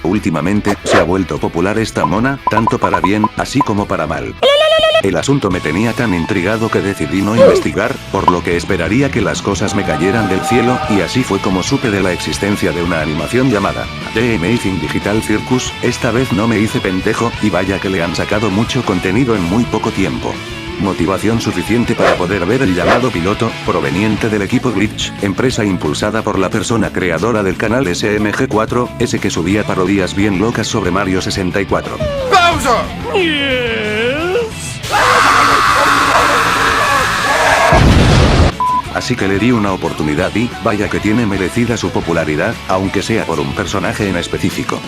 Últimamente, se ha vuelto popular esta mona, tanto para bien, así como para mal. El asunto me tenía tan intrigado que decidí no investigar, por lo que esperaría que las cosas me cayeran del cielo, y así fue como supe de la existencia de una animación llamada The Amazing Digital Circus. Esta vez no me hice pendejo, y vaya que le han sacado mucho contenido en muy poco tiempo. Motivación suficiente para poder ver el llamado piloto, proveniente del equipo Glitch, empresa impulsada por la persona creadora del canal SMG4, ese que subía parodias bien locas sobre Mario 64. ¡Pausa! Así que le di una oportunidad y, vaya que tiene merecida su popularidad, aunque sea por un personaje en específico.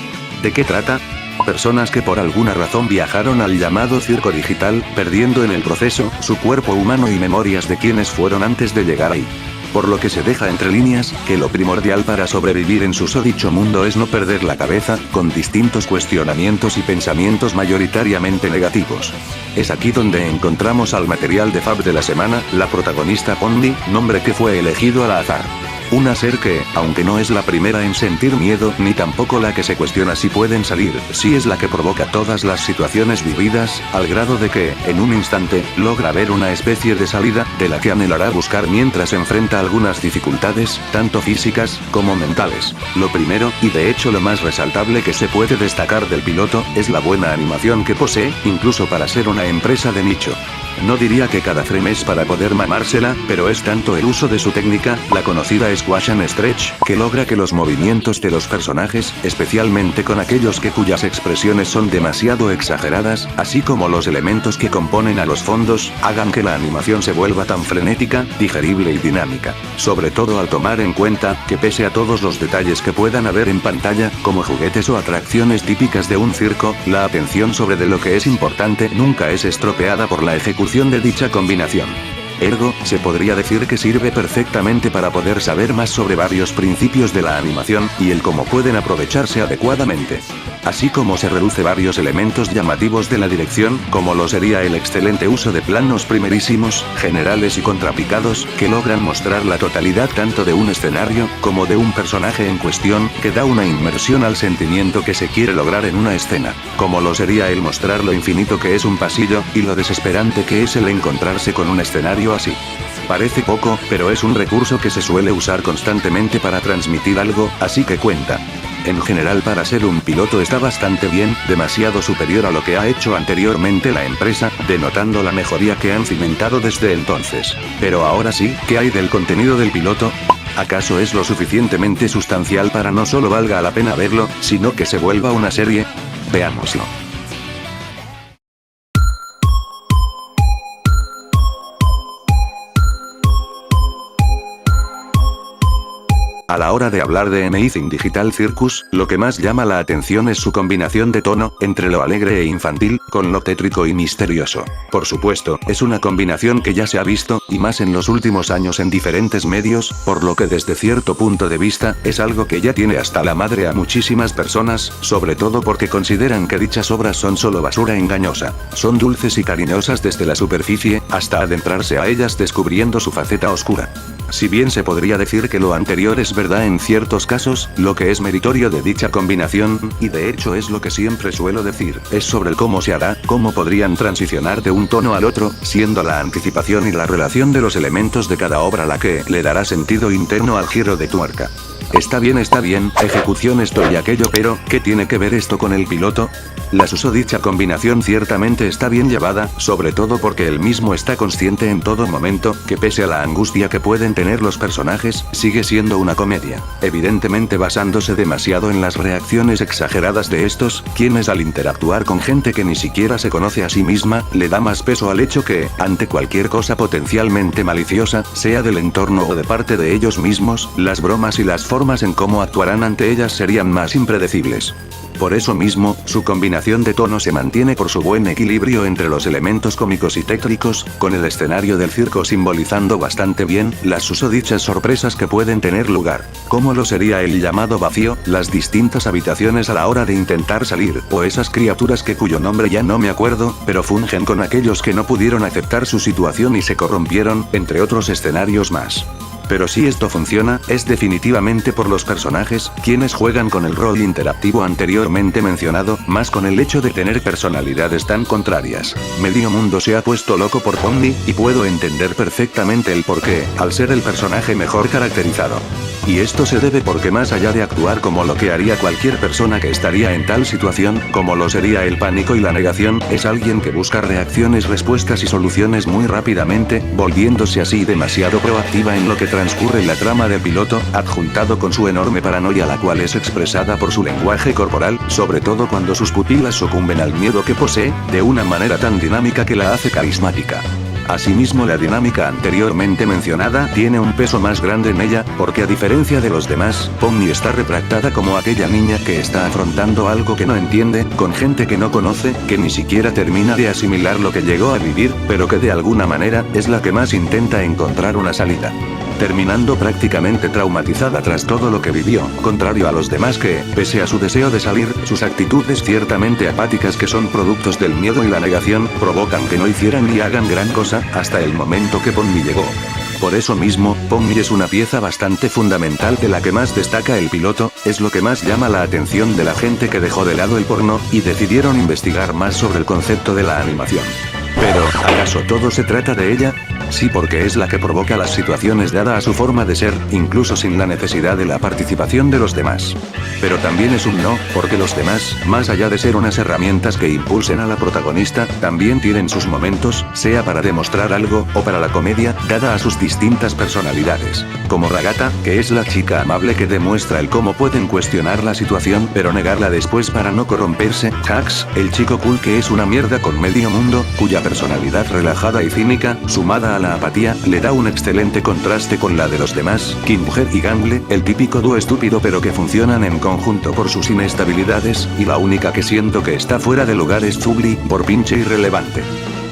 ¿De qué trata? Personas que por alguna razón viajaron al llamado circo digital, perdiendo en el proceso su cuerpo humano y memorias de quienes fueron antes de llegar ahí. Por lo que se deja entre líneas, que lo primordial para sobrevivir en susodicho mundo es no perder la cabeza, con distintos cuestionamientos y pensamientos mayoritariamente negativos. Es aquí donde encontramos al material de Fab de la semana, la protagonista Pondy, nombre que fue elegido al azar. Una ser que, aunque no es la primera en sentir miedo, ni tampoco la que se cuestiona si pueden salir, sí es la que provoca todas las situaciones vividas, al grado de que, en un instante, logra ver una especie de salida, de la que anhelará buscar mientras enfrenta algunas dificultades, tanto físicas, como mentales. Lo primero, y de hecho lo más resaltable que se puede destacar del piloto, es la buena animación que posee, incluso para ser una empresa de nicho. No diría que cada frame es para poder mamársela, pero es tanto el uso de su técnica, la conocida Squash and Stretch, que logra que los movimientos de los personajes, especialmente con aquellos cuyas expresiones son demasiado exageradas, así como los elementos que componen a los fondos, hagan que la animación se vuelva tan frenética, digerible y dinámica. Sobre todo al tomar en cuenta, que pese a todos los detalles que puedan haber en pantalla, como juguetes o atracciones típicas de un circo, la atención sobre de lo que es importante nunca es estropeada por la ejecución de dicha combinación. Ergo, se podría decir que sirve perfectamente para poder saber más sobre varios principios de la animación, y el cómo pueden aprovecharse adecuadamente. Así como se reduce varios elementos llamativos de la dirección, como lo sería el excelente uso de planos primerísimos, generales y contrapicados, que logran mostrar la totalidad tanto de un escenario, como de un personaje en cuestión, que da una inmersión al sentimiento que se quiere lograr en una escena, como lo sería el mostrar lo infinito que es un pasillo, y lo desesperante que es el encontrarse con un escenario así. Parece poco, pero es un recurso que se suele usar constantemente para transmitir algo, así que cuenta. En general, para ser un piloto está bastante bien, demasiado superior a lo que ha hecho anteriormente la empresa, denotando la mejoría que han cimentado desde entonces. Pero ahora sí, ¿qué hay del contenido del piloto? ¿Acaso es lo suficientemente sustancial para no solo valga la pena verlo, sino que se vuelva una serie? Veámoslo. A la hora de hablar de Amazing Digital Circus, lo que más llama la atención es su combinación de tono, entre lo alegre e infantil, con lo tétrico y misterioso. Por supuesto, es una combinación que ya se ha visto, y más en los últimos años en diferentes medios, por lo que desde cierto punto de vista, es algo que ya tiene hasta la madre a muchísimas personas, sobre todo porque consideran que dichas obras son solo basura engañosa. Son dulces y cariñosas desde la superficie, hasta adentrarse a ellas descubriendo su faceta oscura. Si bien se podría decir que lo anterior es verdad en ciertos casos, lo que es meritorio de dicha combinación, y de hecho es lo que siempre suelo decir, es sobre el cómo se hará, cómo podrían transicionar de un tono al otro, siendo la anticipación y la relación de los elementos de cada obra la que le dará sentido interno al giro de tuerca. Está bien, ejecución esto y aquello, pero, ¿qué tiene que ver esto con el piloto? La susodicha combinación ciertamente está bien llevada, sobre todo porque él mismo está consciente en todo momento, que pese a la angustia que pueden tener los personajes, sigue siendo una comedia, evidentemente basándose demasiado en las reacciones exageradas de estos, quienes al interactuar con gente que ni siquiera se conoce a sí misma, le da más peso al hecho que, ante cualquier cosa potencialmente maliciosa, sea del entorno o de parte de ellos mismos, las bromas y las formas en cómo actuarán ante ellas serían más impredecibles. Por eso mismo, su combinación de tono se mantiene por su buen equilibrio entre los elementos cómicos y tétricos, con el escenario del circo simbolizando bastante bien las susodichas sorpresas que pueden tener lugar, como lo sería el llamado vacío, las distintas habitaciones a la hora de intentar salir, o esas criaturas cuyo nombre ya no me acuerdo, pero fungen con aquellos que no pudieron aceptar su situación y se corrompieron, entre otros escenarios más. Pero si esto funciona, es definitivamente por los personajes, quienes juegan con el rol interactivo anteriormente mencionado, más con el hecho de tener personalidades tan contrarias. Medio mundo se ha puesto loco por Pomni, y puedo entender perfectamente el porqué, al ser el personaje mejor caracterizado. Y esto se debe porque más allá de actuar como lo que haría cualquier persona que estaría en tal situación, como lo sería el pánico y la negación, es alguien que busca reacciones, respuestas y soluciones muy rápidamente, volviéndose así demasiado proactiva en lo que transcurre la trama del piloto, adjuntado con su enorme paranoia, la cual es expresada por su lenguaje corporal, sobre todo cuando sus pupilas sucumben al miedo que posee, de una manera tan dinámica que la hace carismática. Asimismo, la dinámica anteriormente mencionada tiene un peso más grande en ella, porque a diferencia de los demás, Pomni está retractada como aquella niña que está afrontando algo que no entiende, con gente que no conoce, que ni siquiera termina de asimilar lo que llegó a vivir, pero que de alguna manera, es la que más intenta encontrar una salida. Terminando prácticamente traumatizada tras todo lo que vivió, contrario a los demás que, pese a su deseo de salir, sus actitudes ciertamente apáticas que son productos del miedo y la negación, provocan que no hicieran ni hagan gran cosa, hasta el momento que Pomni llegó. Por eso mismo, Pomni es una pieza bastante fundamental de la que más destaca el piloto, es lo que más llama la atención de la gente que dejó de lado el porno, y decidieron investigar más sobre el concepto de la animación. Pero, ¿acaso todo se trata de ella? Sí, porque es la que provoca las situaciones dada a su forma de ser, incluso sin la necesidad de la participación de los demás. Pero también es un no, porque los demás, más allá de ser unas herramientas que impulsen a la protagonista, también tienen sus momentos, sea para demostrar algo, o para la comedia, dada a sus distintas personalidades. Como Ragata, que es la chica amable que demuestra el cómo pueden cuestionar la situación pero negarla después para no corromperse. Jax, el chico cool que es una mierda con medio mundo, cuya personalidad relajada y cínica, sumada a la apatía, le da un excelente contraste con la de los demás. Mujer y Gangle, el típico dúo estúpido pero que funcionan en conjunto por sus inestabilidades, y la única que siento que está fuera de lugar es Zugli, por pinche irrelevante.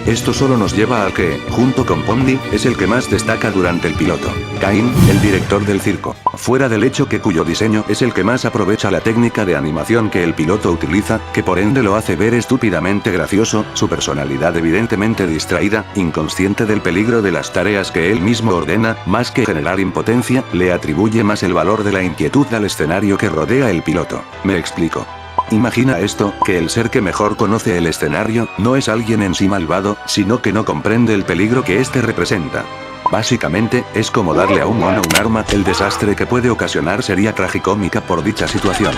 Esto solo nos lleva al que, junto con Pomni, es el que más destaca durante el piloto. Cain, el director del circo. Fuera del hecho que cuyo diseño es el que más aprovecha la técnica de animación que el piloto utiliza, que por ende lo hace ver estúpidamente gracioso, su personalidad evidentemente distraída, inconsciente del peligro de las tareas que él mismo ordena, más que generar impotencia, le atribuye más el valor de la inquietud al escenario que rodea el piloto. Me explico. Imagina esto, que el ser que mejor conoce el escenario, no es alguien en sí malvado, sino que no comprende el peligro que éste representa. Básicamente, es como darle a un mono un arma, el desastre que puede ocasionar sería tragicómica por dicha situación.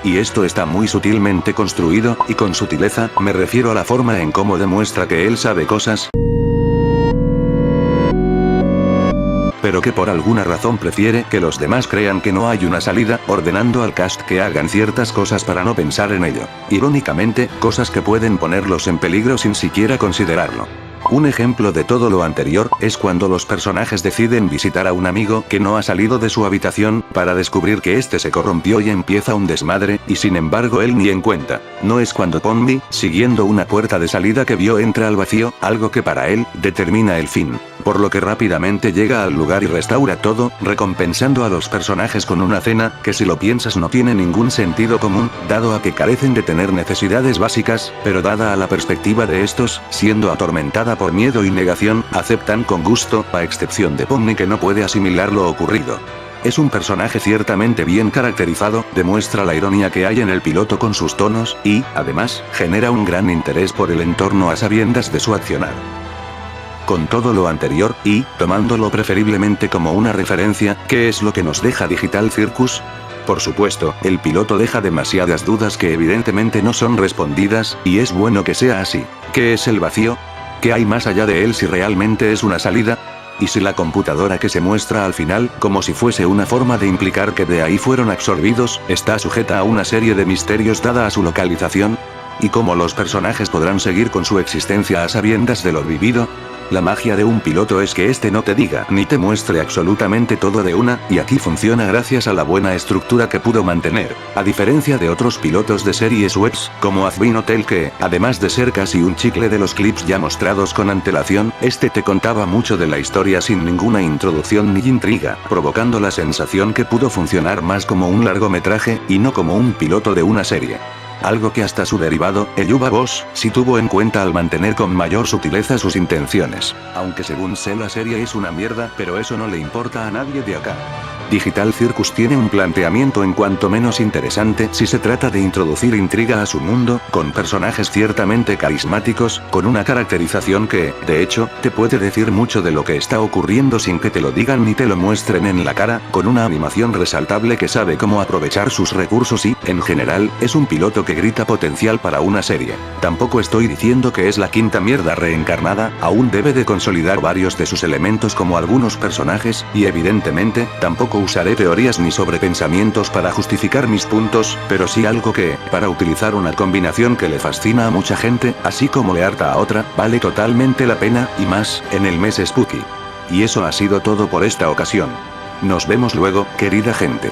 Y esto está muy sutilmente construido, y con sutileza, me refiero a la forma en cómo demuestra que él sabe cosas, pero que por alguna razón prefiere que los demás crean que no hay una salida, ordenando al cast que hagan ciertas cosas para no pensar en ello. Irónicamente, cosas que pueden ponerlos en peligro sin siquiera considerarlo. Un ejemplo de todo lo anterior, es cuando los personajes deciden visitar a un amigo que no ha salido de su habitación, para descubrir que este se corrompió y empieza un desmadre, y sin embargo él ni en cuenta. No es cuando Pomni, siguiendo una puerta de salida que vio, entra al vacío, algo que para él, determina el fin. Por lo que rápidamente llega al lugar y restaura todo, recompensando a los personajes con una cena, que si lo piensas no tiene ningún sentido común, dado a que carecen de tener necesidades básicas, pero dada a la perspectiva de estos, siendo atormentada por miedo y negación, aceptan con gusto, a excepción de Pomni que no puede asimilar lo ocurrido. Es un personaje ciertamente bien caracterizado, demuestra la ironía que hay en el piloto con sus tonos, y, además, genera un gran interés por el entorno a sabiendas de su accionar. Con todo lo anterior, y, tomándolo preferiblemente como una referencia, ¿qué es lo que nos deja Digital Circus? Por supuesto, el piloto deja demasiadas dudas que evidentemente no son respondidas, y es bueno que sea así. ¿Qué es el vacío? ¿Qué hay más allá de él si realmente es una salida? ¿Y si la computadora que se muestra al final, como si fuese una forma de implicar que de ahí fueron absorbidos, está sujeta a una serie de misterios dada a su localización? ¿Y cómo los personajes podrán seguir con su existencia a sabiendas de lo vivido? La magia de un piloto es que este no te diga ni te muestre absolutamente todo de una, y aquí funciona gracias a la buena estructura que pudo mantener. A diferencia de otros pilotos de series webs, como Hazbin Hotel que, además de ser casi un chicle de los clips ya mostrados con antelación, este te contaba mucho de la historia sin ninguna introducción ni intriga, provocando la sensación que pudo funcionar más como un largometraje, y no como un piloto de una serie. Algo que hasta su derivado, el Yuba Boss, sí tuvo en cuenta al mantener con mayor sutileza sus intenciones. Aunque según sé la serie es una mierda, pero eso no le importa a nadie de acá. Digital Circus tiene un planteamiento en cuanto menos interesante si se trata de introducir intriga a su mundo, con personajes ciertamente carismáticos, con una caracterización que, de hecho, te puede decir mucho de lo que está ocurriendo sin que te lo digan ni te lo muestren en la cara, con una animación resaltable que sabe cómo aprovechar sus recursos y, en general, es un piloto que grita potencial para una serie. Tampoco estoy diciendo que es la quinta mierda reencarnada, aún debe de consolidar varios de sus elementos como algunos personajes, y evidentemente, tampoco usaré teorías ni sobrepensamientos para justificar mis puntos, pero sí algo que, para utilizar una combinación que le fascina a mucha gente, así como le harta a otra, vale totalmente la pena, y más, en el mes Spooky. Y eso ha sido todo por esta ocasión. Nos vemos luego, querida gente.